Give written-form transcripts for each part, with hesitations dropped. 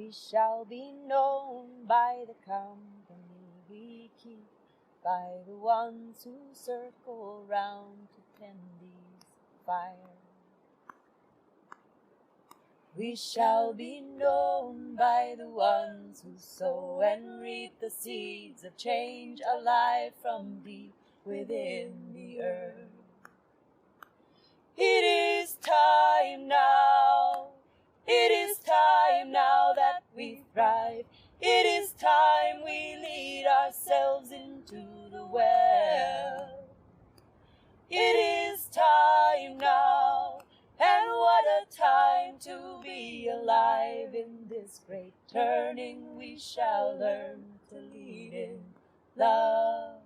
We shall be known by the company we keep, by the ones who circle round to tend these fires. We shall be known by the ones who sow and reap the seeds of change alive from deep within the earth. It is time now. It is time now that we thrive. It is time we lead ourselves into the well. It is time now, and what a time to be alive. In this great turning we shall learn to lead in love.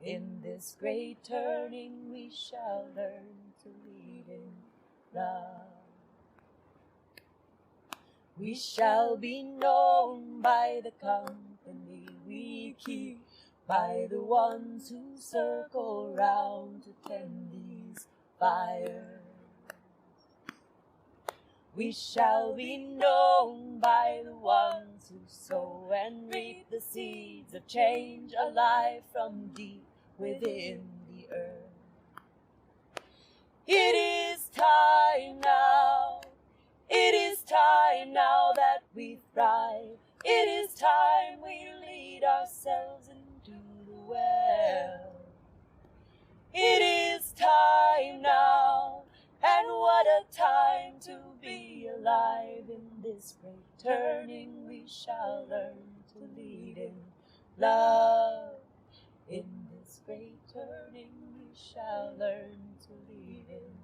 In this great turning we shall learn to lead in love. We shall be known by the company we keep, by the ones who circle round to tend these fires. We shall be known by the ones who sow and reap the seeds of change alive from deep within the earth. It is time now. It is time now that we thrive. It is time we lead ourselves into the well. It is time now, and what a time to be alive. In this great turning we shall learn to lead in love. In this great turning we shall learn to lead in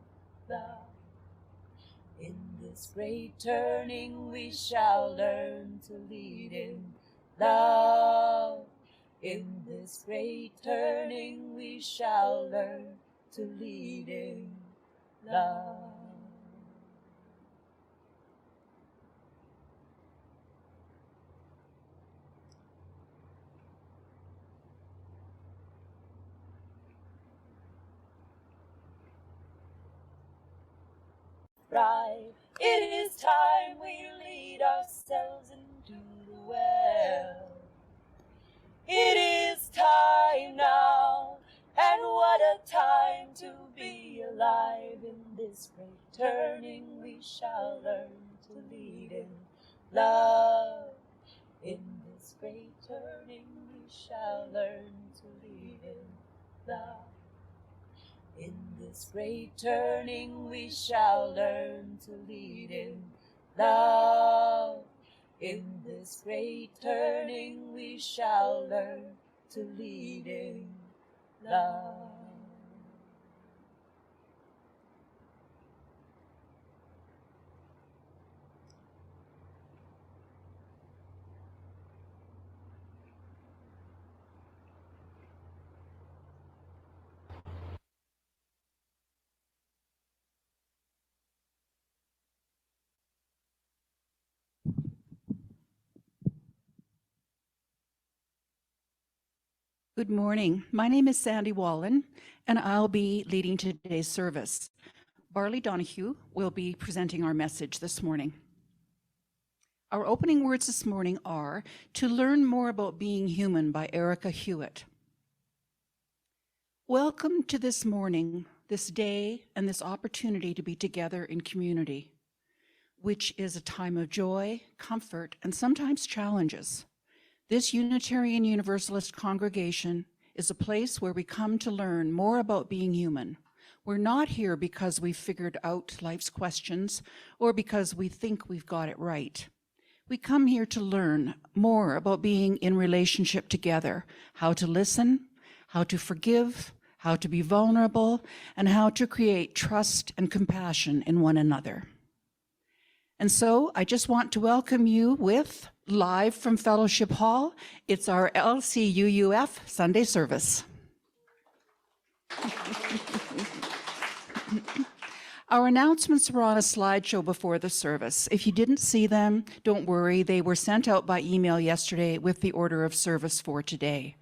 love. In this great turning we shall learn to lead in love. In this great turning we shall learn to lead in love. Right. It is time we lead ourselves into the well. It is time now, and what a time to be alive. In this great turning we shall learn to lead in love. In this great turning we shall learn to lead in love. In this great turning we shall learn to lead in love. In this great turning we shall learn to lead in love. Good morning. My name is Sandy Wallin, and I'll be leading today's service. Barley Donahue will be presenting our message this morning. Our opening words this morning are "To Learn More About Being Human" by Erica Hewitt. Welcome to this morning, this day, and this opportunity to be together in community, which is a time of joy, comfort, and sometimes challenges. This Unitarian Universalist congregation is a place where we come to learn more about being human. We're not here because we've figured out life's questions or because we think we've got it right. We come here to learn more about being in relationship together, how to listen, how to forgive, how to be vulnerable, and how to create trust and compassion in one another. And so I just want to welcome you with, live from Fellowship Hall, it's our LCUUF Sunday service. Our announcements were on a slideshow before the service. If you didn't see them, don't worry, they were sent out by email yesterday with the order of service for today.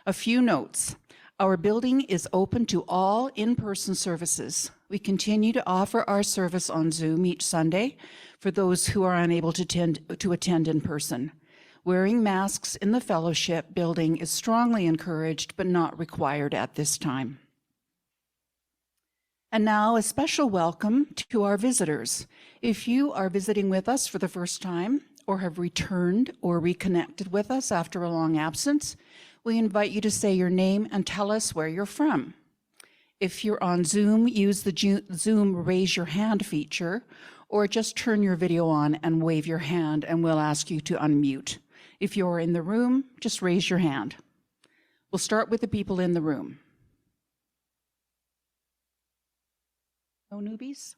A few notes. Our building is open to all in-person services. We continue to offer our service on Zoom each Sunday for those who are unable to attend in person. Wearing masks in the fellowship building is strongly encouraged but not required at this time. And now a special welcome to our visitors. If you are visiting with us for the first time or have returned or reconnected with us after a long absence, we invite you to say your name and tell us where you're from. If you're on Zoom, use the Zoom raise your hand feature, or just turn your video on and wave your hand and we'll ask you to unmute. If you're in the room, just raise your hand. We'll start with the people in the room. No newbies?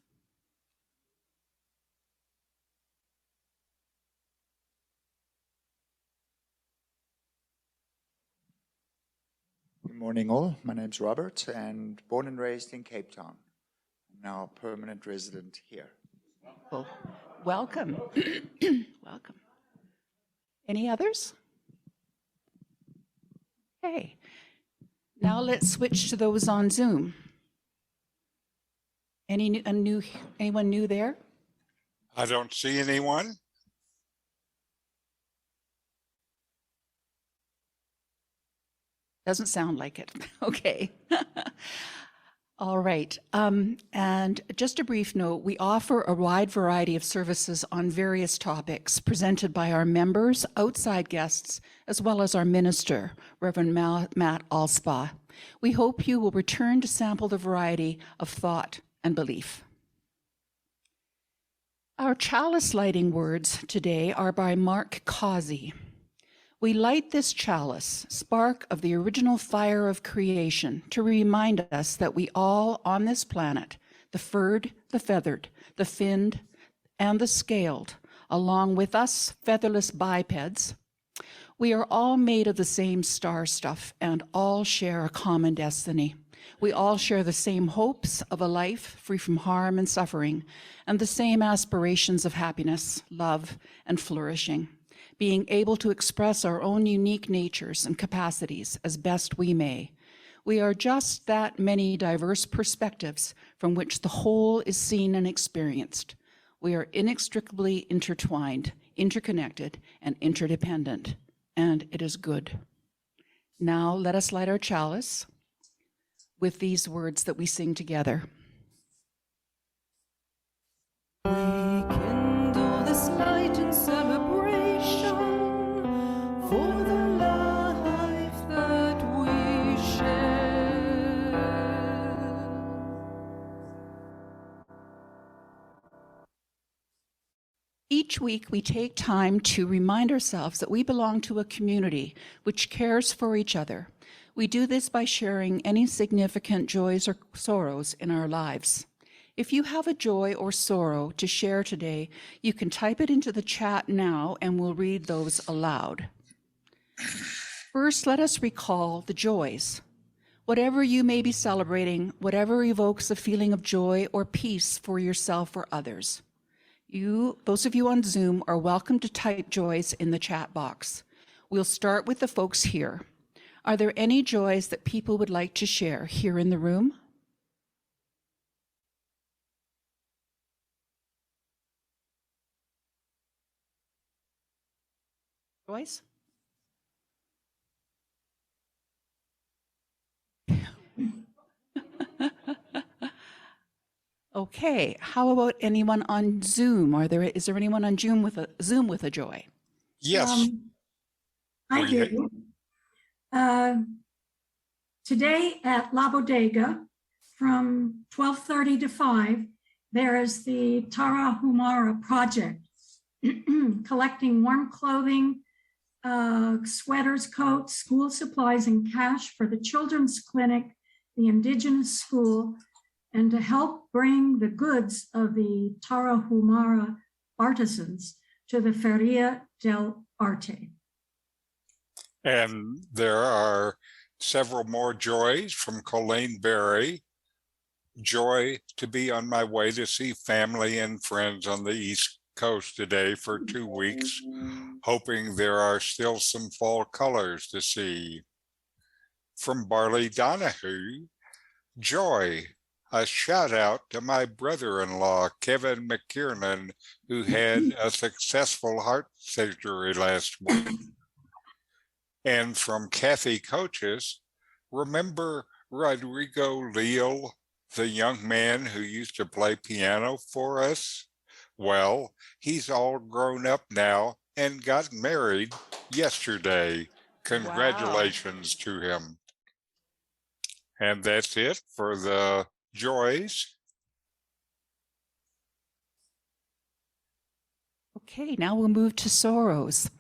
Good morning all, my name's Robert and born and raised in Cape Town. I'm now a permanent resident here. Well, welcome. Welcome. Any others? Okay. Now let's switch to those on Zoom. Anyone new there? I don't see anyone. Doesn't sound like it. Okay. All right. And just a brief note, we offer a wide variety of services on various topics presented by our members, outside guests, as well as our minister, Reverend Matt Alspa. We hope you will return to sample the variety of thought and belief. Our chalice lighting words today are by Mark Causey. We light this chalice, spark of the original fire of creation, to remind us that we all on this planet, the furred, the feathered, the finned, and the scaled, along with us featherless bipeds, we are all made of the same star stuff and all share a common destiny. We all share the same hopes of a life free from harm and suffering, and the same aspirations of happiness, love, and flourishing, being able to express our own unique natures and capacities as best we may. We are just that many diverse perspectives from which the whole is seen and experienced. We are inextricably intertwined, interconnected, and interdependent, and it is good. Now let us light our chalice with these words that we sing together. We kindle this light in celebration for the life that we share. Each week, we take time to remind ourselves that we belong to a community which cares for each other. We do this by sharing any significant joys or sorrows in our lives. If you have a joy or sorrow to share today, you can type it into the chat now and we'll read those aloud. First, let us recall the joys. Whatever you may be celebrating, whatever evokes a feeling of joy or peace for yourself or others. Those of you on Zoom, are welcome to type joys in the chat box. We'll start with the folks here. Are there any joys that people would like to share here in the room? Joyce? Okay, how about anyone on Zoom? Is there anyone on Zoom with a joy? Yes. I do. Today at La Bodega from 12:30 to 5, there is the Tarahumara project, collecting warm clothing, sweaters, coats, school supplies, and cash for the children's clinic, the indigenous school, and to help bring the goods of the Tarahumara artisans to the Feria del Arte. And there are several more joys from Colleen Berry. Joy to be on my way to see family and friends on the East Coast today for 2 weeks, hoping there are still some fall colors to see. From Barley, Donahue, joy. a shout out to my brother-in-law, Kevin McKiernan, who had a successful heart surgery last week. And from Kathy Coaches, remember Rodrigo Leal, the young man who used to play piano for us? Well, he's all grown up now and got married yesterday. Congratulations to him. And that's it for the joys. Okay, now we'll move to sorrows.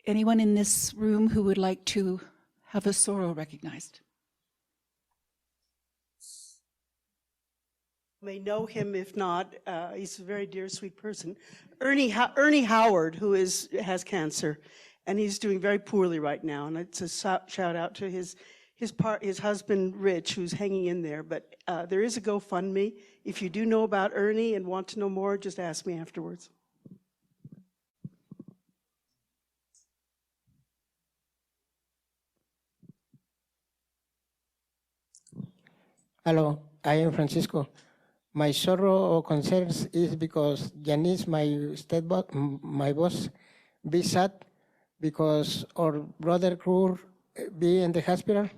Anyone in this room who would like to have a sorrow recognized? May know him. If not, he's a very dear, sweet person. Ernie Howard, who has cancer, and he's doing very poorly right now. And it's a shout out to his husband Rich, who's hanging in there. But there is a GoFundMe. If you do know about Ernie and want to know more, just ask me afterwards. Hello, I am Francisco. My sorrow or concerns is because Janice, my boss, be sad because our brother Krur be in the hospital,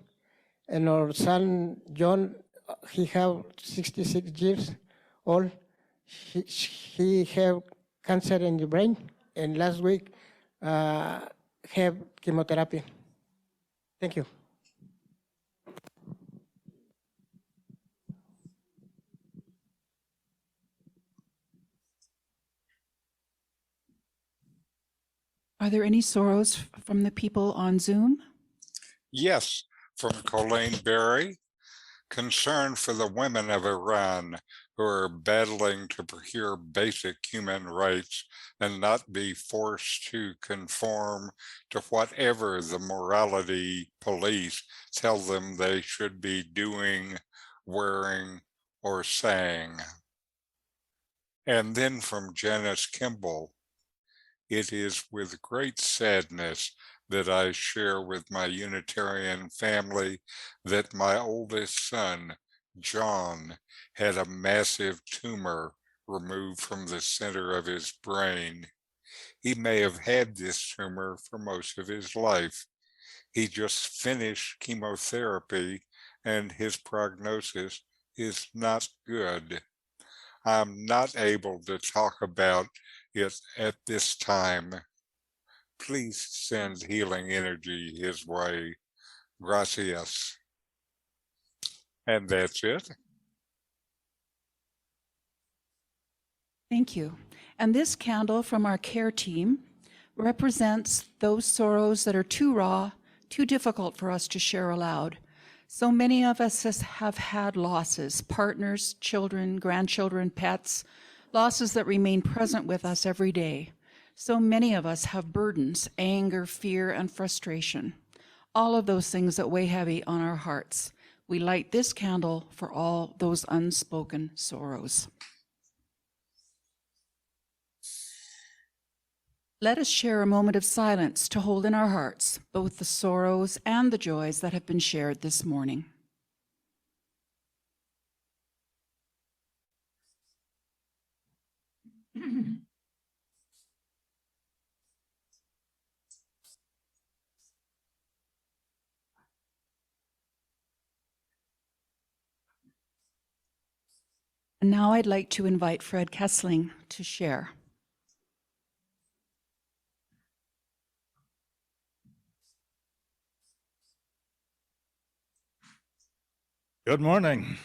and our son John, he have 66 years old. He have cancer in the brain, and last week have chemotherapy. Thank you. Are there any sorrows from the people on Zoom? Yes, from Colleen Berry. Concern for the women of Iran who are battling to procure basic human rights and not be forced to conform to whatever the morality police tell them they should be doing, wearing, or saying. And then from Janice Kimball, it is with great sadness that I share with my Unitarian family that my oldest son, John, had a massive tumor removed from the center of his brain. He may have had this tumor for most of his life. He just finished chemotherapy and his prognosis is not good. I'm not able to talk about it at this time. Please send healing energy his way. Gracias. And that's it. Thank you. And this candle from our care team represents those sorrows that are too raw, too difficult for us to share aloud. So many of us have had losses, partners, children, grandchildren, pets, losses that remain present with us every day. So many of us have burdens, anger, fear, and frustration. All of those things that weigh heavy on our hearts. We light this candle for all those unspoken sorrows. Let us share a moment of silence to hold in our hearts both the sorrows and the joys that have been shared this morning. And now I'd like to invite Fred Kessling to share. Good morning.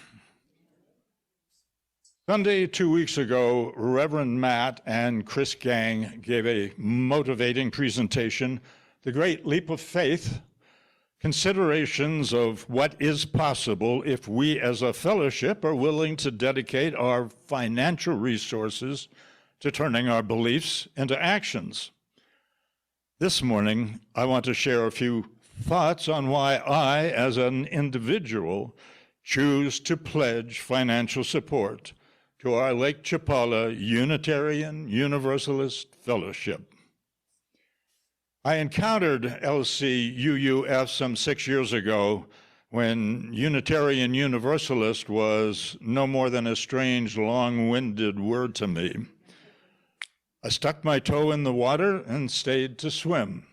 Sunday, 2 weeks ago, Reverend Matt and Chris Gang gave a motivating presentation, The Great Leap of Faith, considerations of what is possible if we as a fellowship are willing to dedicate our financial resources to turning our beliefs into actions. This morning, I want to share a few thoughts on why I, as an individual, choose to pledge financial support to our Lake Chapala Unitarian Universalist Fellowship. I encountered LCUUF some 6 years ago when Unitarian Universalist was no more than a strange, long-winded word to me. I stuck my toe in the water and stayed to swim.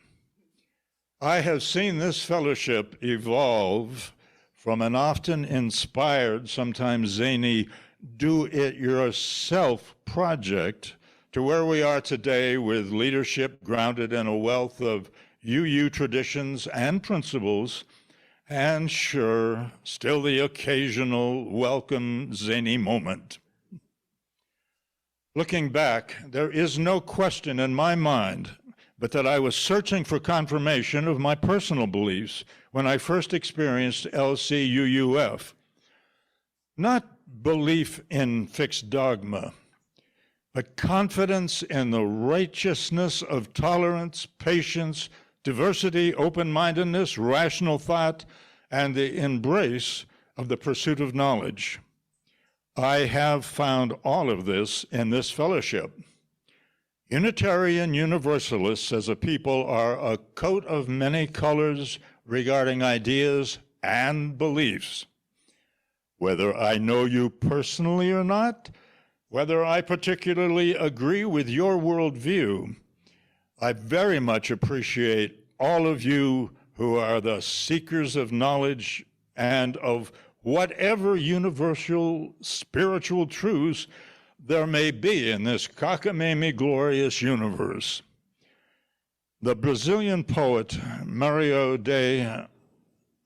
I have seen this fellowship evolve from an often inspired, sometimes zany, do-it-yourself project to where we are today with leadership grounded in a wealth of UU traditions and principles, and sure, still the occasional welcome zany moment. Looking back, there is no question in my mind but that I was searching for confirmation of my personal beliefs when I first experienced LCUUF. Not belief in fixed dogma, but confidence in the righteousness of tolerance, patience, diversity, open-mindedness, rational thought, and the embrace of the pursuit of knowledge. I have found all of this in this fellowship. Unitarian Universalists as a people are a coat of many colors regarding ideas and beliefs. Whether I know you personally or not, whether I particularly agree with your worldview, I very much appreciate all of you who are the seekers of knowledge and of whatever universal spiritual truths there may be in this cockamamie glorious universe. The Brazilian poet Mario de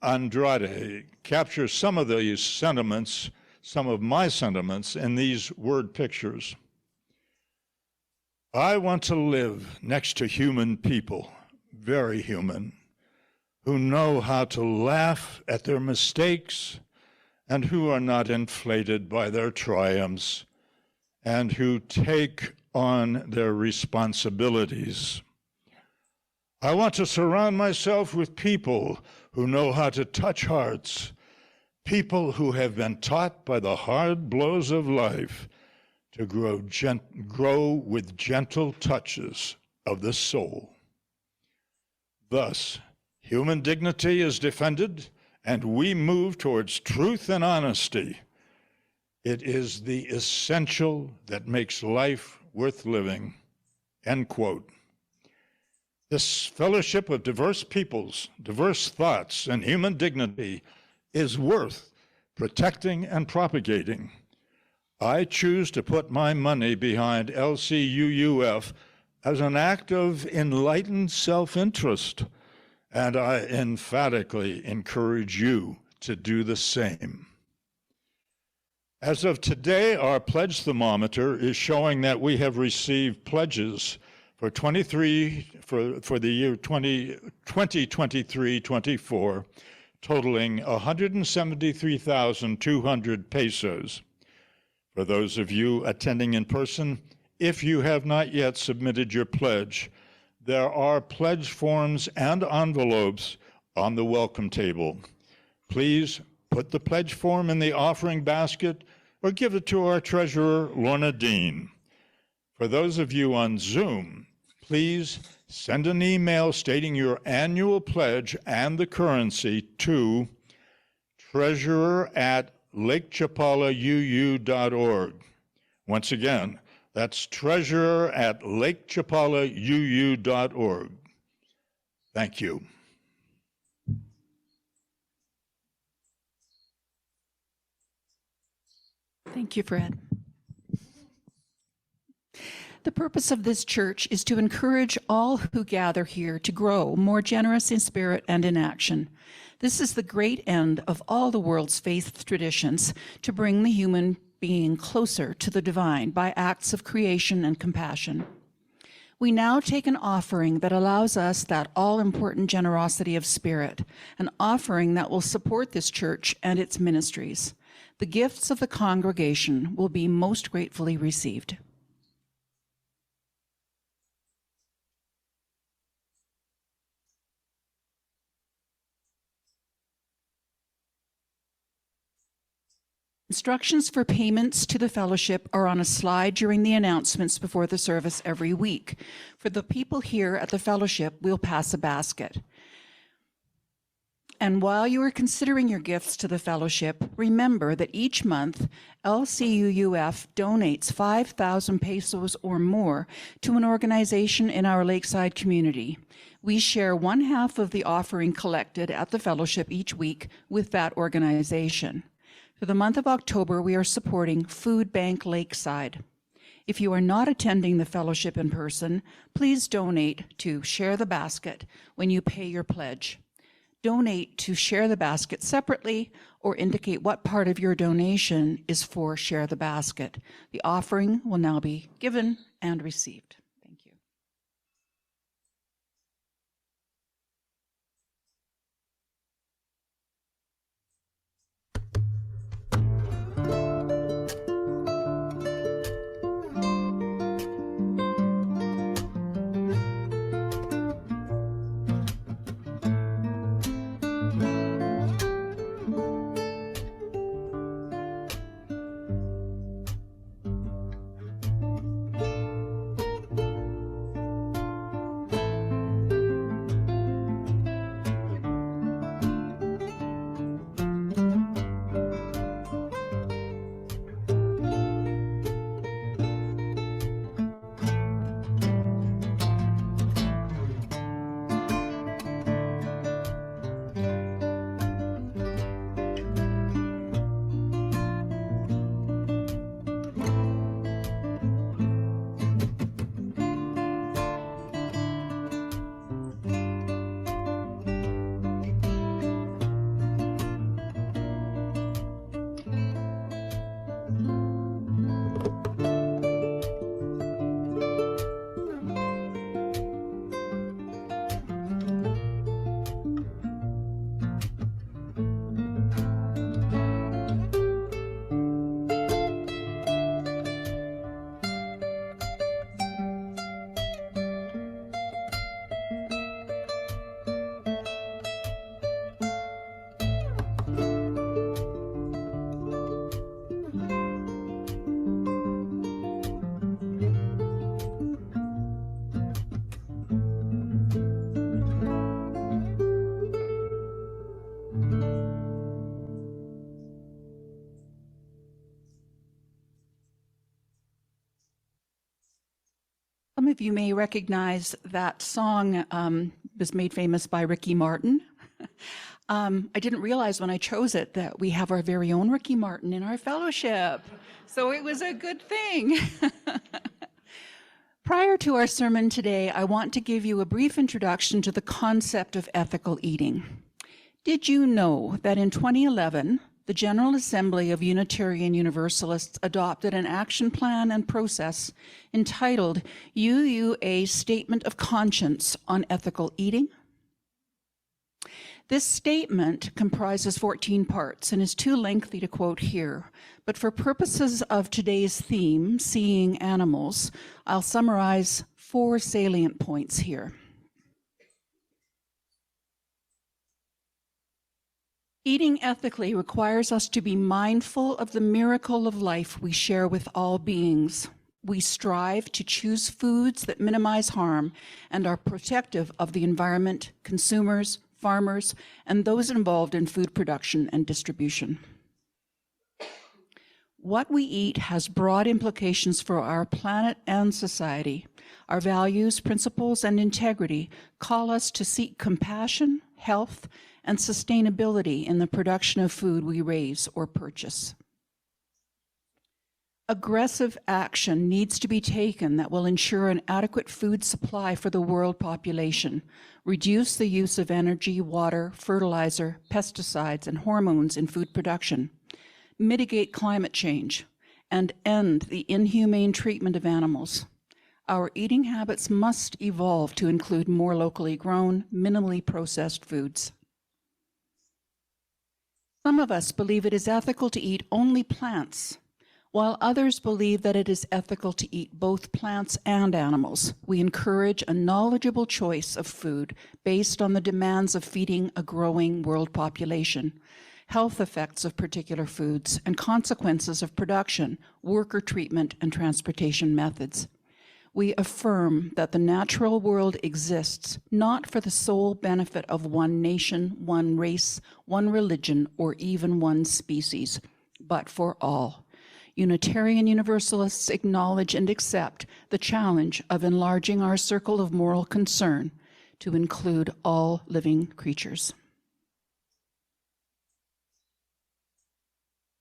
Andrade captures some of these sentiments, some of my sentiments, in these word pictures. I want to live next to human people, very human, who know how to laugh at their mistakes and who are not inflated by their triumphs, and who take on their responsibilities. I want to surround myself with people who know how to touch hearts, people who have been taught by the hard blows of life to grow with gentle touches of the soul. Thus, human dignity is defended, and we move towards truth and honesty. It is the essential that makes life worth living, end quote. This fellowship of diverse peoples, diverse thoughts, and human dignity is worth protecting and propagating. I choose to put my money behind LCUUF as an act of enlightened self-interest, and I emphatically encourage you to do the same. As of today, our pledge thermometer is showing that we have received pledges for the year 2023-24, totaling 173,200 pesos. For those of you attending in person, if you have not yet submitted your pledge, there are pledge forms and envelopes on the welcome table. Please put the pledge form in the offering basket or give it to our treasurer, Lorna Dean. For those of you on Zoom, please send an email stating your annual pledge and the currency to treasurer@lakechapalauu.org. Once again, that's treasurer@lakechapalauu.org. Thank you. Thank you, Fred. The purpose of this church is to encourage all who gather here to grow more generous in spirit and in action. This is the great end of all the world's faith traditions, to bring the human being closer to the divine by acts of creation and compassion. We now take an offering that allows us that all-important generosity of spirit, an offering that will support this church and its ministries. The gifts of the congregation will be most gratefully received. Instructions for payments to the fellowship are on a slide during the announcements before the service every week. For the people here at the fellowship, we'll pass a basket. And while you are considering your gifts to the fellowship, remember that each month LCUUF donates 5,000 pesos or more to an organization in our Lakeside community. We share one half of the offering collected at the fellowship each week with that organization. For the month of October, we are supporting Food Bank Lakeside. If you are not attending the fellowship in person, please donate to Share the Basket when you pay your pledge. Donate to Share the Basket separately or indicate what part of your donation is for Share the Basket. The offering will now be given and received. Thank you. Some of you may recognize that song was made famous by Ricky Martin. I didn't realize when I chose it that we have our very own Ricky Martin in our fellowship. So it was a good thing. Prior to our sermon today, I want to give you a brief introduction to the concept of ethical eating. Did you know that in 2011, the General Assembly of Unitarian Universalists adopted an action plan and process entitled UUA Statement of Conscience on Ethical Eating? This statement comprises 14 parts and is too lengthy to quote here, but for purposes of today's theme, seeing animals, I'll summarize 4 salient points here. Eating ethically requires us to be mindful of the miracle of life we share with all beings. We strive to choose foods that minimize harm and are protective of the environment, consumers, farmers, and those involved in food production and distribution. What we eat has broad implications for our planet and society. Our values, principles, and integrity call us to seek compassion, health, and sustainability in the production of food we raise or purchase. Aggressive action needs to be taken that will ensure an adequate food supply for the world population, reduce the use of energy, water, fertilizer, pesticides, and hormones in food production, mitigate climate change, and end the inhumane treatment of animals. Our eating habits must evolve to include more locally grown, minimally processed foods. Some of us believe it is ethical to eat only plants, while others believe that it is ethical to eat both plants and animals. We encourage a knowledgeable choice of food based on the demands of feeding a growing world population, health effects of particular foods, and consequences of production, worker treatment, and transportation methods. we affirm that the natural world exists not for the sole benefit of one nation, one race, one religion, or even one species, but for all. Unitarian Universalists acknowledge and accept the challenge of enlarging our circle of moral concern to include all living creatures.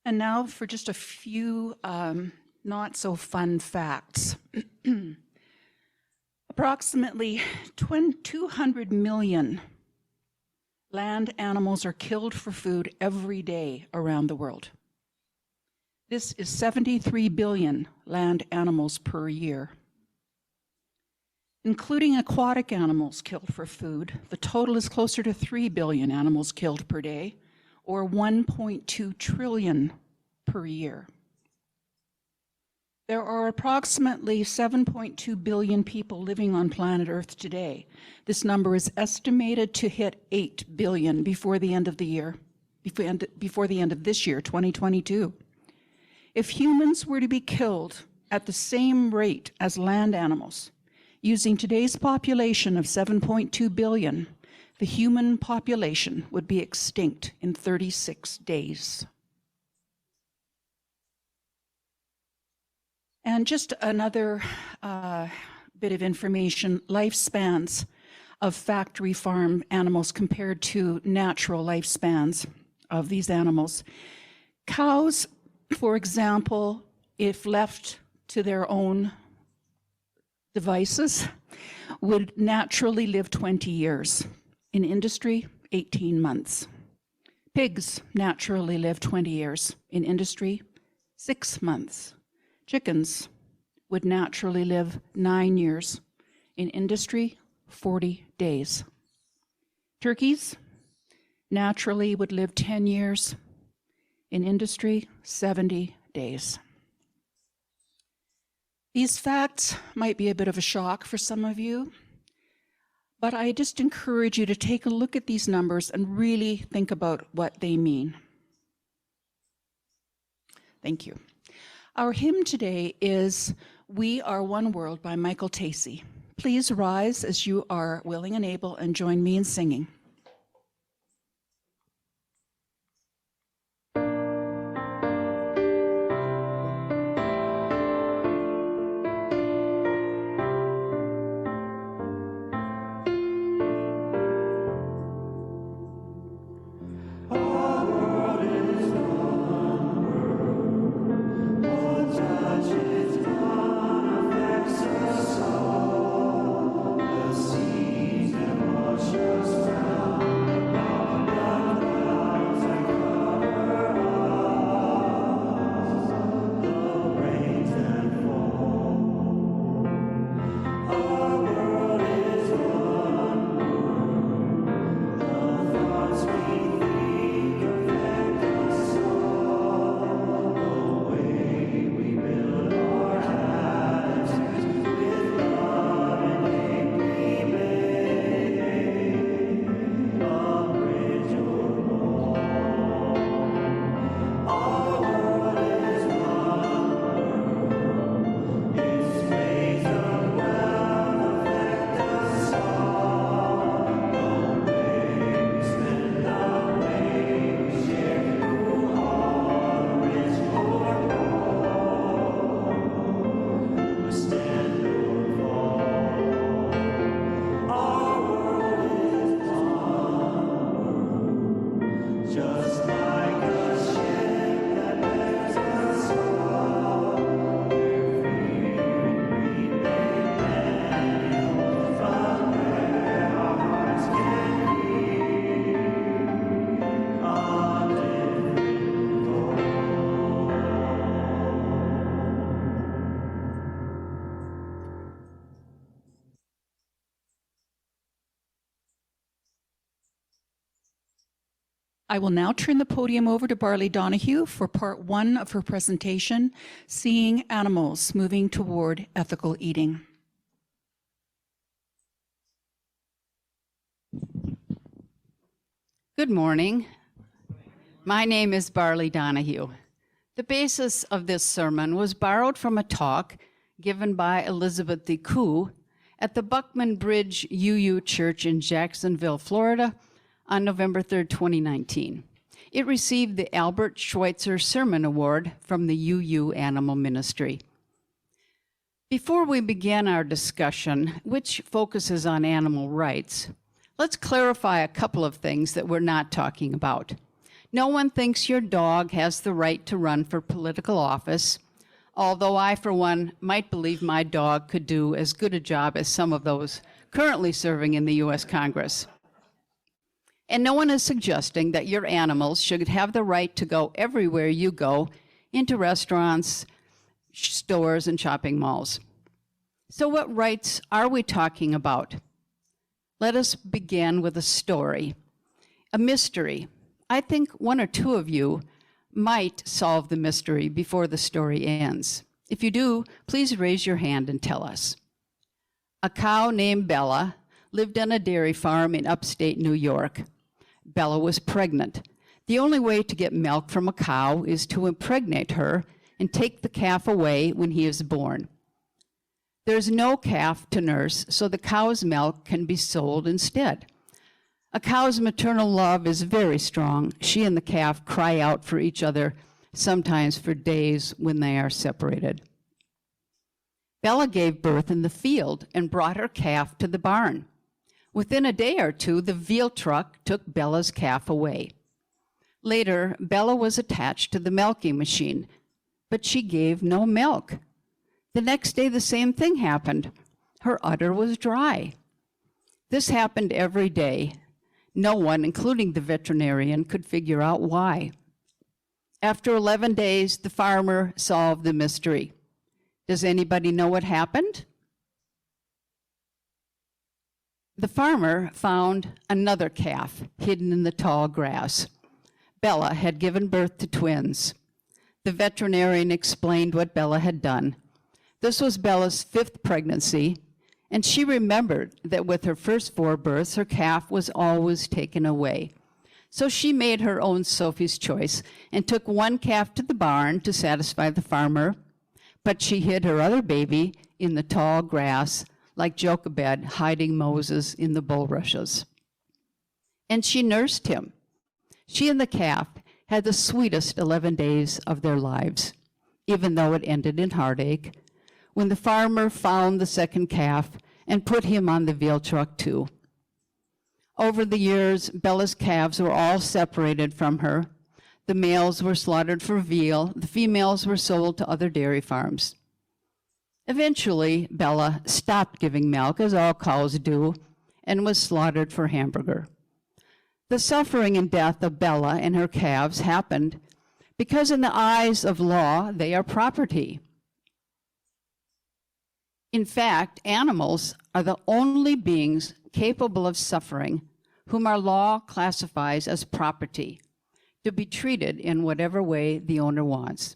And now for just a few not so fun facts. Approximately 200 million land animals are killed for food every day around the world. This is 73 billion land animals per year. Including aquatic animals killed for food, the total is closer to 3 billion animals killed per day, or 1.2 trillion per year. There are approximately 7.2 billion people living on planet Earth today. This number is estimated to hit 8 billion before the end of the year, before the end of this year, 2022. If humans were to be killed at the same rate as land animals, using today's population of 7.2 billion, the human population would be extinct in 36 days. And just another bit of information, lifespans of factory farm animals compared to natural lifespans of these animals. Cows, for example, if left to their own devices, would naturally live 20 years. In industry, 18 months. Pigs naturally live 20 years. In industry, 6 months. Chickens would naturally live 9 years. In industry, 40 days. Turkeys naturally would live 10 years. In industry, 70 days. These facts might be a bit of a shock for some of you, but I just encourage you to take a look at these numbers and really think about what they mean. Thank you. Our hymn today is We Are One World by Michael Tacey. Please rise as you are willing and able and join me in singing. I will now turn the podium over to Barley Donahue for part one of her presentation, Seeing Animals Moving Toward Ethical Eating. Good morning. My name is Barley Donahue. The basis of this sermon was borrowed from a talk given by Elizabeth D. Koo at the Buckman Bridge UU Church in Jacksonville, Florida on November 3rd, 2019. It received the Albert Schweitzer Sermon Award from the UU Animal Ministry. Before we begin our discussion, which focuses on animal rights, let's clarify a couple of things that we're not talking about. No one thinks your dog has the right to run for political office, although I, for one, might believe my dog could do as good a job as some of those currently serving in the U.S. Congress. And no one is suggesting that your animals should have the right to go everywhere you go, into restaurants, stores, and shopping malls. So what rights are we talking about? Let us begin with a story, a mystery. I think one or two of you might solve the mystery before the story ends. If you do, please raise your hand and tell us. A cow named Bella lived on a dairy farm in upstate New York. Bella was pregnant. The only way to get milk from a cow is to impregnate her and take the calf away when he is born. There's no calf to nurse, so the cow's milk can be sold instead. A cow's maternal love is very strong. She and the calf cry out for each other, sometimes for days when they are separated. Bella gave birth in the field and brought her calf to the barn. Within a day or two, the veal truck took Bella's calf away. Later, Bella was attached to the milking machine, but she gave no milk. The next day, the same thing happened. Her udder was dry. This happened every day. No one, including the veterinarian, could figure out why. After 11 days, the farmer solved the mystery. Does anybody know what happened? The farmer found another calf hidden in the tall grass. Bella had given birth to twins. The veterinarian explained what Bella had done. This was Bella's 5th pregnancy, and she remembered that with her first 4 births, her calf was always taken away. So she made her own Sophie's choice and took one calf to the barn to satisfy the farmer, but she hid her other baby in the tall grass like Jochebed hiding Moses in the bulrushes. And she nursed him. She and the calf had the sweetest 11 days of their lives, even though it ended in heartache, when the farmer found the second calf and put him on the veal truck too. Over the years, Bella's calves were all separated from her. The males were slaughtered for veal. The females were sold to other dairy farms. Eventually, Bella stopped giving milk, as all cows do, and was slaughtered for hamburger. The suffering and death of Bella and her calves happened because in the eyes of law, they are property. In fact, animals are the only beings capable of suffering whom our law classifies as property, to be treated in whatever way the owner wants.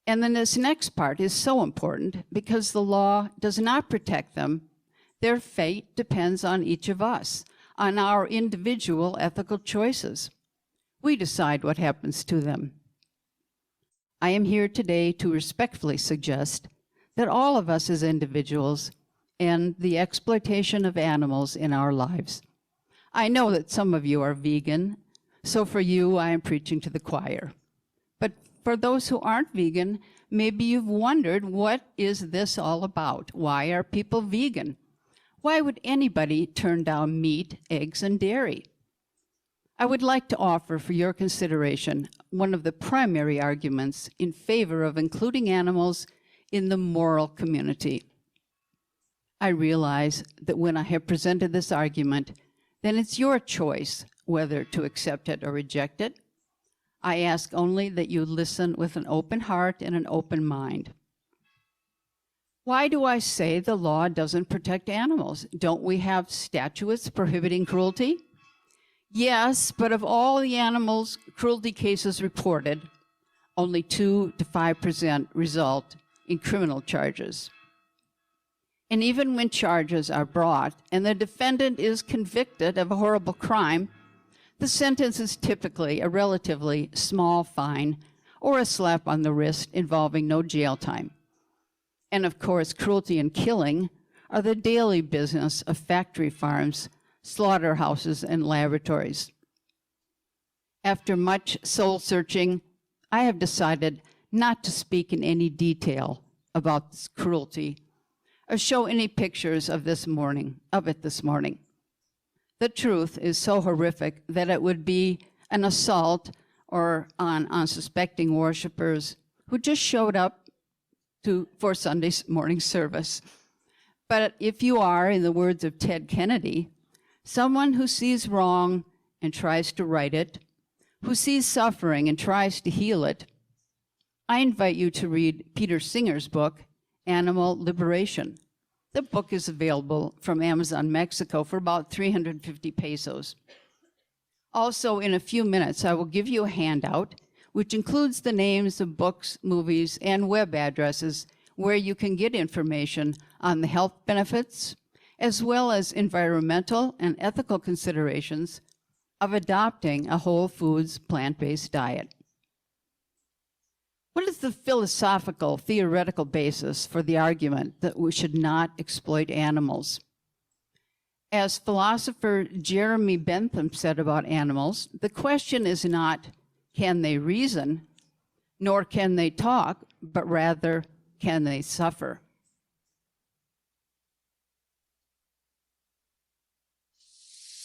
And then this next part is so important because the law does not protect them. Their fate depends on each of us, on our individual ethical choices. We decide what happens to them. I am here today to respectfully suggest that all of us as individuals end the exploitation of animals in our lives. I know that some of you are vegan, so for you, I am preaching to the choir. But for those who aren't vegan, maybe you've wondered, what is this all about? Why are people vegan? Why would anybody turn down meat, eggs, and dairy? I would like to offer for your consideration one of the primary arguments in favor of including animals in the moral community. I realize that when I have presented this argument, then it's your choice whether to accept it or reject it. I ask only that you listen with an open heart and an open mind. Why do I say the law doesn't protect animals? Don't we have statutes prohibiting cruelty? Yes, but of all the animals cruelty cases reported, only 2 to 5% result in criminal charges. And even when charges are brought and the defendant is convicted of a horrible crime, the sentence is typically a relatively small fine or a slap on the wrist involving no jail time. and of course, cruelty and killing are the daily business of factory farms, slaughterhouses, and laboratories. After much soul searching, I have decided not to speak in any detail about this cruelty or show any pictures of it this morning. The truth is so horrific that it would be an assault or on unsuspecting worshipers who just showed up for Sunday morning service. But if you are, in the words of Ted Kennedy, someone who sees wrong and tries to right it, who sees suffering and tries to heal it, I invite you to read Peter Singer's book, Animal Liberation. The book is available from Amazon Mexico for about 350 pesos. Also, in a few minutes, I will give you a handout which includes the names of books, movies, and web addresses where you can get information on the health benefits, as well as environmental and ethical considerations of adopting a whole foods, plant-based diet. What is the philosophical, theoretical basis for the argument that we should not exploit animals? As philosopher Jeremy Bentham said about animals, the question is not, can they reason, nor can they talk, but rather, can they suffer?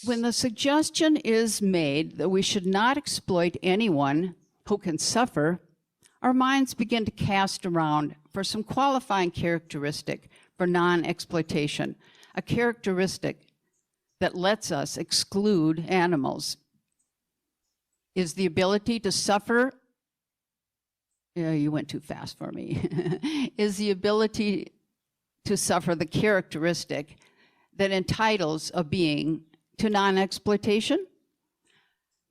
When the suggestion is made that we should not exploit anyone who can suffer, our minds begin to cast around for some qualifying characteristic for non-exploitation, a characteristic that lets us exclude animals. Is the ability to suffer, you went too fast for me, is the ability to suffer the characteristic that entitles a being to non-exploitation?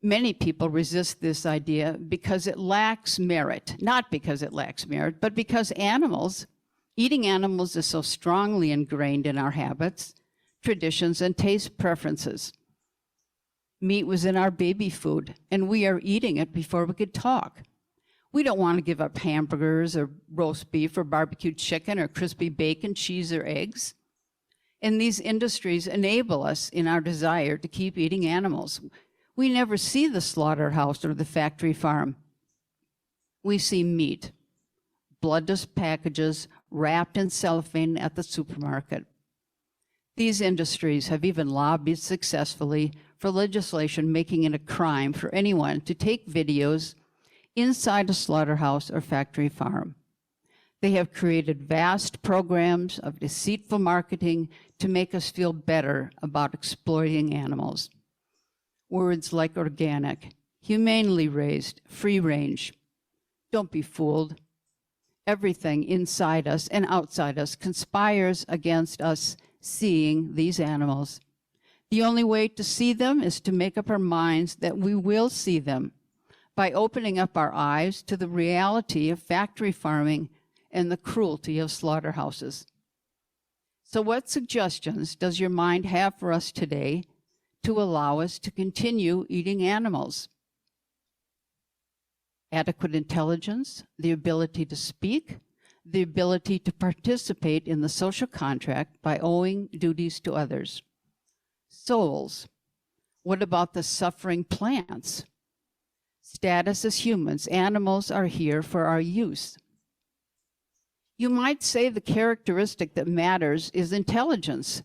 Many people resist this idea because it lacks merit, not because it lacks merit, but because eating animals is so strongly ingrained in our habits, traditions, and taste preferences. Meat was in our baby food, and we are eating it before we could talk. We don't want to give up hamburgers or roast beef or barbecued chicken or crispy bacon, cheese, or eggs. And these industries enable us in our desire to keep eating animals. We never see the slaughterhouse or the factory farm. We see meat, bloodless packages wrapped in cellophane at the supermarket. These industries have even lobbied successfully for legislation making it a crime for anyone to take videos inside a slaughterhouse or factory farm. They have created vast programs of deceitful marketing to make us feel better about exploiting animals. Words like organic, humanely raised, free range. Don't be fooled. Everything inside us and outside us conspires against us seeing these animals. The only way to see them is to make up our minds that we will see them by opening up our eyes to the reality of factory farming and the cruelty of slaughterhouses. So what suggestions does your mind have for us today to allow us to continue eating animals? Adequate intelligence, the ability to speak, the ability to participate in the social contract by owing duties to others. Souls. What about the suffering plants? Status as humans, animals are here for our use. You might say the characteristic that matters is intelligence,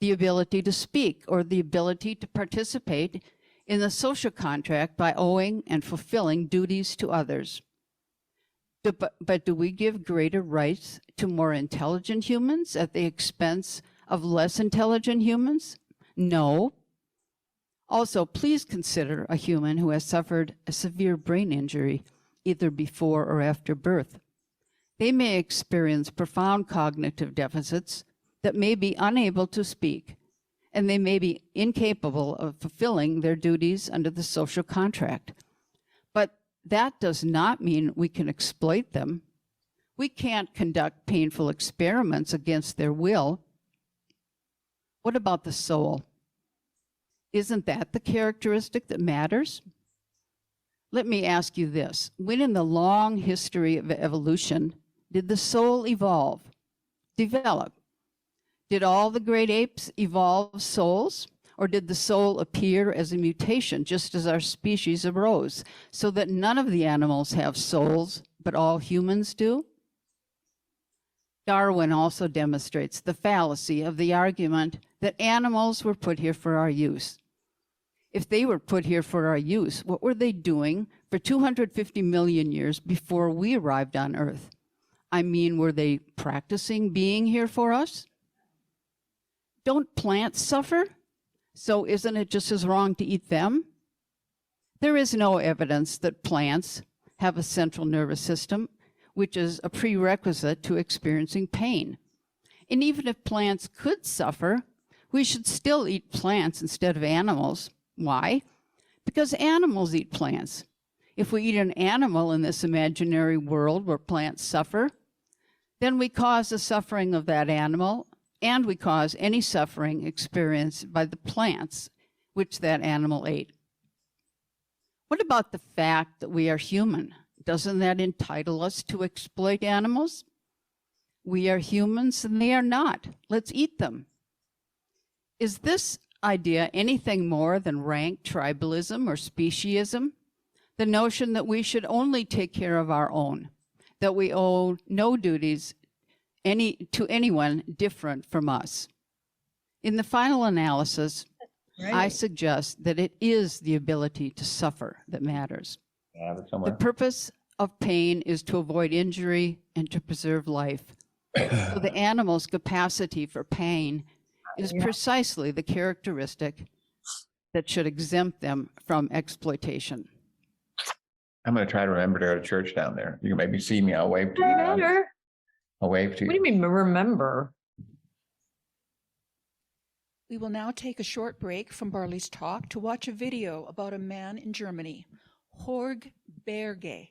the ability to speak, or the ability to participate in the social contract by owing and fulfilling duties to others. But do we give greater rights to more intelligent humans at the expense of less intelligent humans? No. Also, please consider a human who has suffered a severe brain injury, either before or after birth. They may experience profound cognitive deficits that may be unable to speak, and they may be incapable of fulfilling their duties under the social contract. But that does not mean we can exploit them. We can't conduct painful experiments against their will. What about the soul? Isn't that the characteristic that matters? Let me ask you this. When in the long history of evolution did the soul evolve? develop? Did all the great apes evolve souls? Or did the soul appear as a mutation, just as our species arose, so that none of the animals have souls, but all humans do? Darwin also demonstrates the fallacy of the argument that animals were put here for our use. If they were put here for our use, what were they doing for 250 million years before we arrived on Earth? I mean, were they practicing being here for us? Don't plants suffer? So isn't it just as wrong to eat them? There is no evidence that plants have a central nervous system, which is a prerequisite to experiencing pain. And even if plants could suffer, we should still eat plants instead of animals. Why? Because animals eat plants. If we eat an animal in this imaginary world where plants suffer, then we cause the suffering of that animal, and we cause any suffering experienced by the plants which that animal ate. What about the fact that we are human? Doesn't that entitle us to exploit animals? We are humans and they are not. Let's eat them. Is this idea anything more than rank tribalism or speciesism? The notion that we should only take care of our own, that we owe no duties to anyone different from us. In the final analysis, I suggest that it is the ability to suffer that matters. The purpose of pain is to avoid injury and to preserve life. So the animal's capacity for pain is precisely the characteristic that should exempt them from exploitation. I'm going to try to remember to go to church down there. You can maybe see me. I'll wave to you. Better. I'll wave to you. What do you mean remember? We will now take a short break from Barley's talk to watch a video about a man in Germany, Jorg Berge,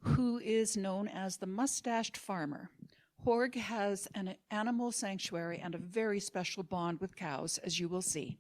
who is known as the mustached farmer. Jorg has an animal sanctuary and a very special bond with cows, as you will see.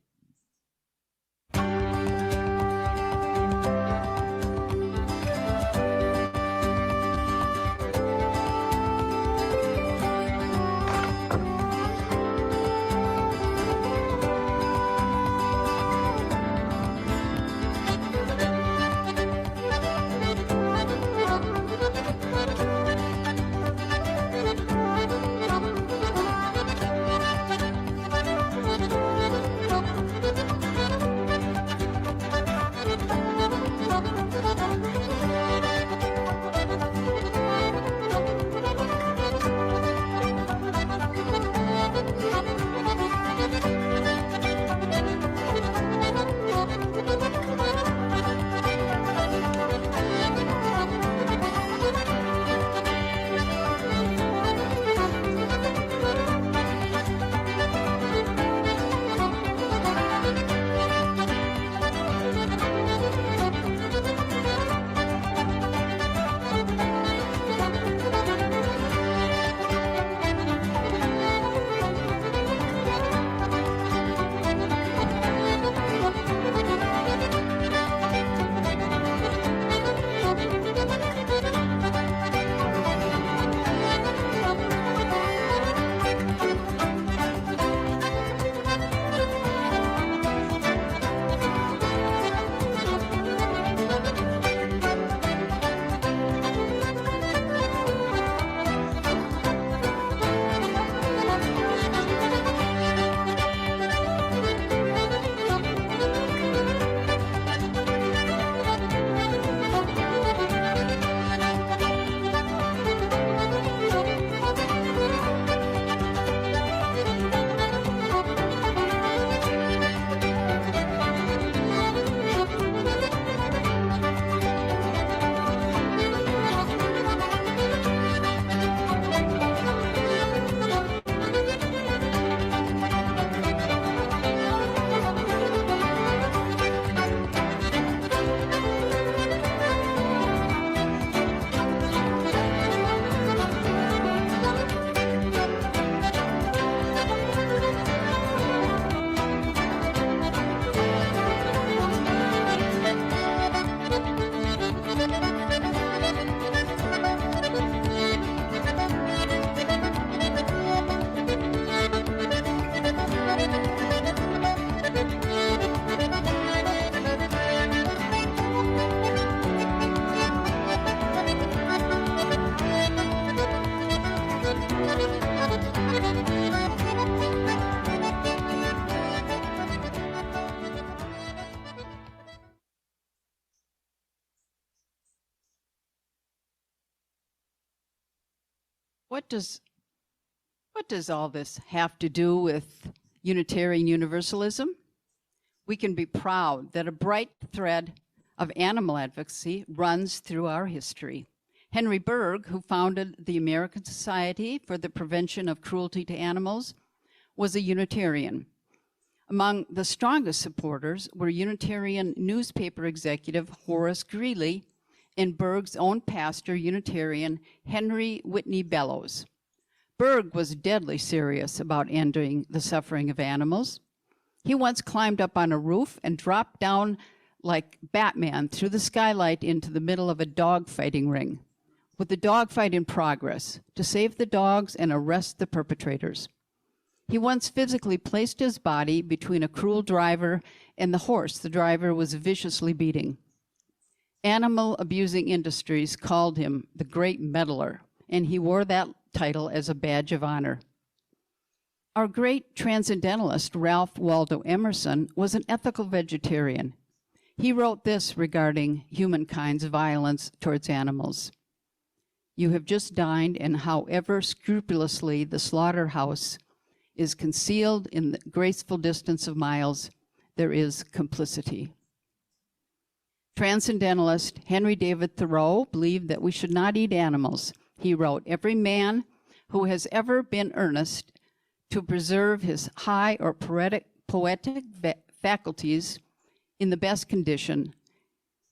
What does all this have to do with Unitarian Universalism? We can be proud that a bright thread of animal advocacy runs through our history. Henry Bergh, who founded the American Society for the Prevention of Cruelty to Animals, was a Unitarian. Among the strongest supporters were Unitarian newspaper executive Horace Greeley and Bergh's own pastor, Unitarian Henry Whitney Bellows. Bergh was deadly serious about ending the suffering of animals. He once climbed up on a roof and dropped down like Batman through the skylight into the middle of a dogfighting ring, with the dogfight in progress, to save the dogs and arrest the perpetrators. He once physically placed his body between a cruel driver and the horse the driver was viciously beating. Animal abusing industries called him the Great Meddler, and he wore that title as a badge of honor. Our great transcendentalist, Ralph Waldo Emerson, was an ethical vegetarian. He wrote this regarding humankind's violence towards animals. You have just dined, and however scrupulously the slaughterhouse is concealed in the graceful distance of miles, there is complicity. Transcendentalist Henry David Thoreau believed that we should not eat animals. He wrote, every man who has ever been earnest to preserve his high or poetic faculties in the best condition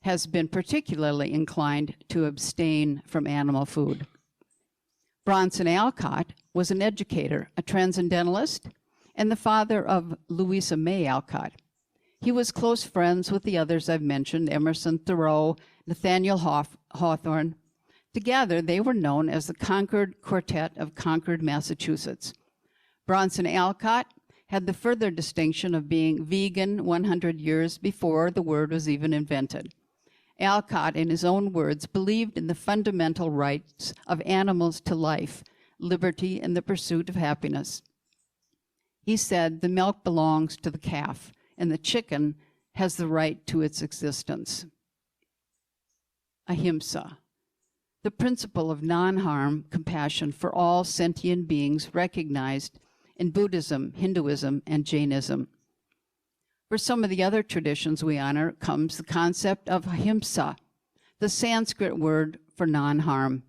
has been particularly inclined to abstain from animal food. Bronson Alcott was an educator, a transcendentalist, and the father of Louisa May Alcott. He was close friends with the others I've mentioned, Emerson, Thoreau, Nathaniel Hawthorne. Together, they were known as the Concord Quartet of Concord, Massachusetts. Bronson Alcott had the further distinction of being vegan 100 years before the word was even invented. Alcott, in his own words, believed in the fundamental rights of animals to life, liberty, and the pursuit of happiness. He said, the milk belongs to the calf, and the chicken has the right to its existence. Ahimsa, the principle of non-harm, compassion for all sentient beings recognized in Buddhism, Hinduism, and Jainism. For some of the other traditions we honor comes the concept of ahimsa, the Sanskrit word for non-harm.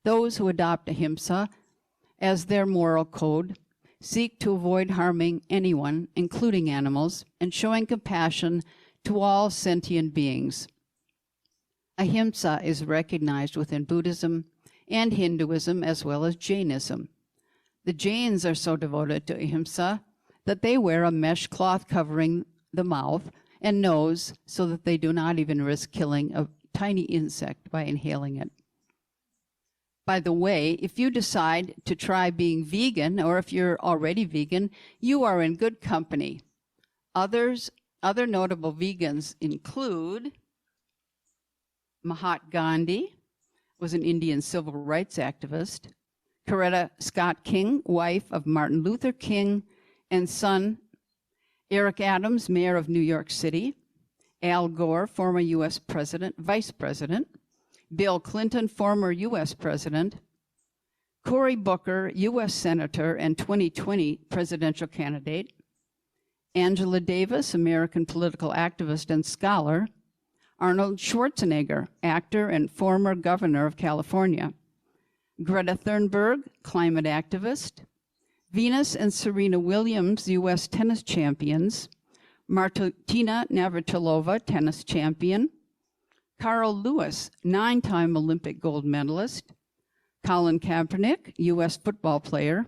Those who adopt ahimsa as their moral code seek to avoid harming anyone, including animals, and showing compassion to all sentient beings. Ahimsa is recognized within Buddhism and Hinduism as well as Jainism. The Jains are so devoted to ahimsa that they wear a mesh cloth covering the mouth and nose so that they do not even risk killing a tiny insect by inhaling it. By the way, if you decide to try being vegan, or if you're already vegan, you are in good company. Other notable vegans include Mahatma Gandhi, was an Indian civil rights activist, Coretta Scott King, wife of Martin Luther King, and son Eric Adams, mayor of New York City, Al Gore, former U.S. president, vice president, Bill Clinton, former U.S. president, Cory Booker, U.S. senator and 2020 presidential candidate, Angela Davis, American political activist and scholar, Arnold Schwarzenegger, actor and former governor of California, Greta Thunberg, climate activist, Venus and Serena Williams, U.S. tennis champions, Martina Navratilova, tennis champion, Carl Lewis, 9-time Olympic gold medalist, Colin Kaepernick, U.S. football player,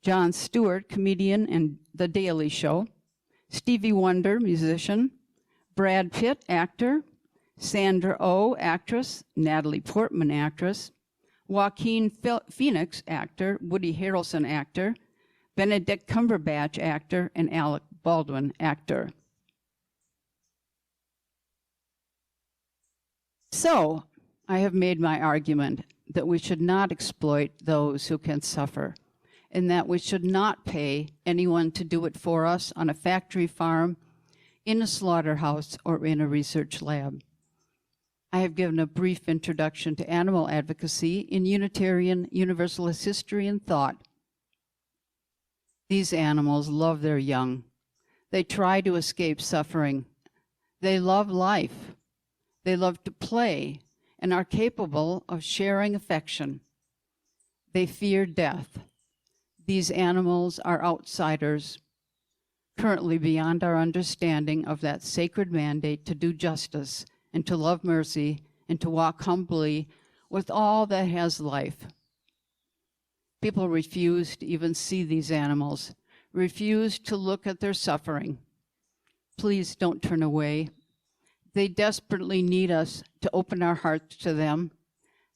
Jon Stewart, comedian and The Daily Show, Stevie Wonder, musician, Brad Pitt, actor, Sandra Oh, actress, Natalie Portman, actress, Joaquin Phoenix, actor, Woody Harrelson, actor, Benedict Cumberbatch, actor, and Alec Baldwin, actor. So, I have made my argument that we should not exploit those who can suffer, and that we should not pay anyone to do it for us on a factory farm, in a slaughterhouse, or in a research lab. I have given a brief introduction to animal advocacy in Unitarian Universalist history and thought. These animals love their young. They try to escape suffering. They love life. They love to play and are capable of sharing affection. They fear death. These animals are outsiders, currently beyond our understanding of that sacred mandate to do justice and to love mercy and to walk humbly with all that has life. People refuse to even see these animals, refuse to look at their suffering. Please don't turn away. They desperately need us to open our hearts to them.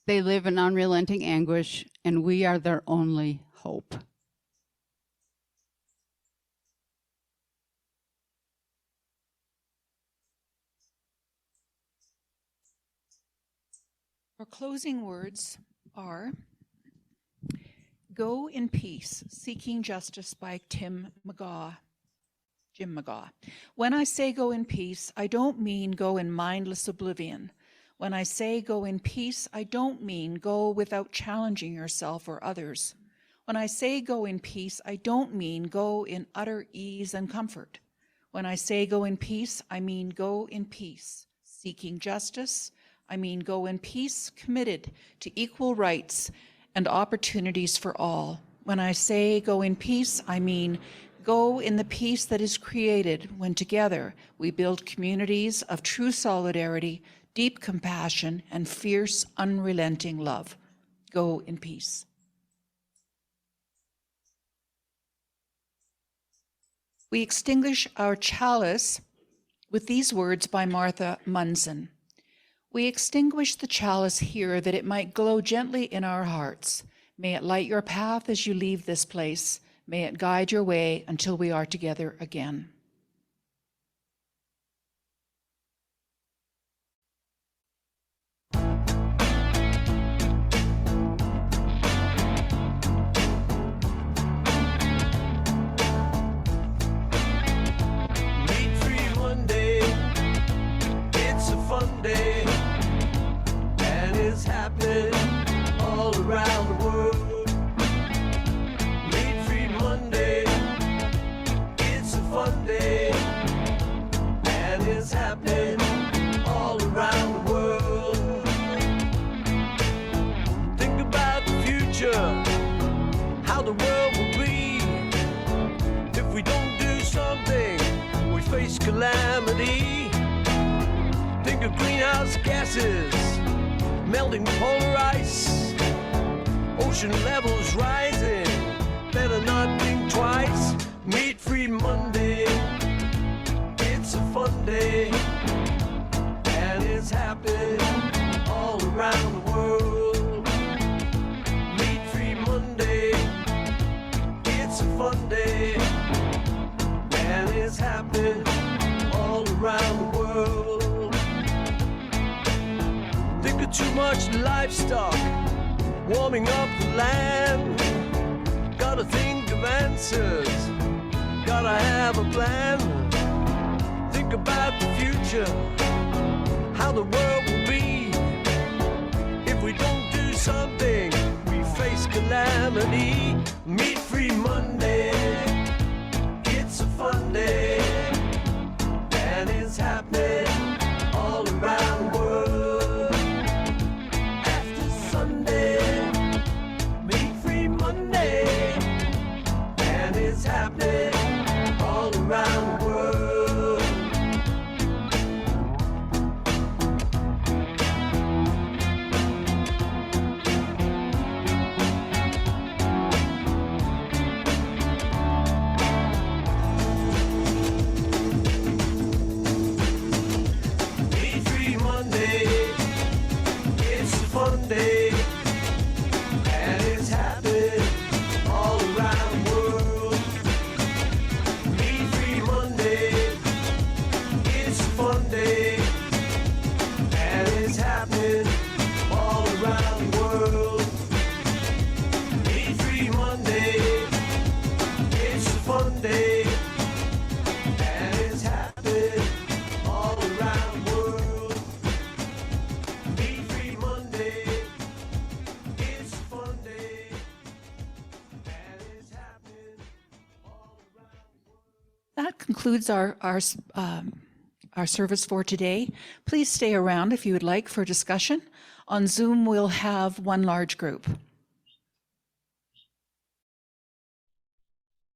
They live in unrelenting anguish, and we are their only hope. Our closing words are, "Go in peace, seeking justice" by Jim McGaw. When I say go in peace, I don't mean go in mindless oblivion. When I say go in peace, I don't mean go without challenging yourself or others. When I say go in peace, I don't mean go in utter ease and comfort. When I say go in peace, I mean go in peace, seeking justice. I mean go in peace, committed to equal rights and opportunities for all. When I say go in peace, I mean go in the peace that is created when together we build communities of true solidarity, deep compassion, and fierce, unrelenting love. Go in peace. We extinguish our chalice with these words by Martha Munson. We extinguish the chalice here that it might glow gently in our hearts. May it light your path as you leave this place. May it guide your way until we are together again. Meat Free Monday, it's a fun day, and it's happening all around the world. Meat Free Monday, it's a fun day, and it's happening all around the world. Think about the future, how the world will be. If we don't do something, we face calamity. Think of greenhouse gases, melting polar ice, ocean levels rising, better not think twice. Meat Free Monday, it's a fun day, and it's happening all around the world. Meat Free Monday, it's a fun day, and it's happening all around the world. Think of too much livestock warming up the land. Gotta think of answers, gotta have a plan. Think about the future, how the world will be. If we don't do something, we face calamity. Meat Free Monday, it's a fun day, and it's happening all around the world. After Sunday, Meat Free Monday, and it's happening all around the world. concludes our service for today. Please stay around if you would like for discussion. On Zoom, we'll have one large group.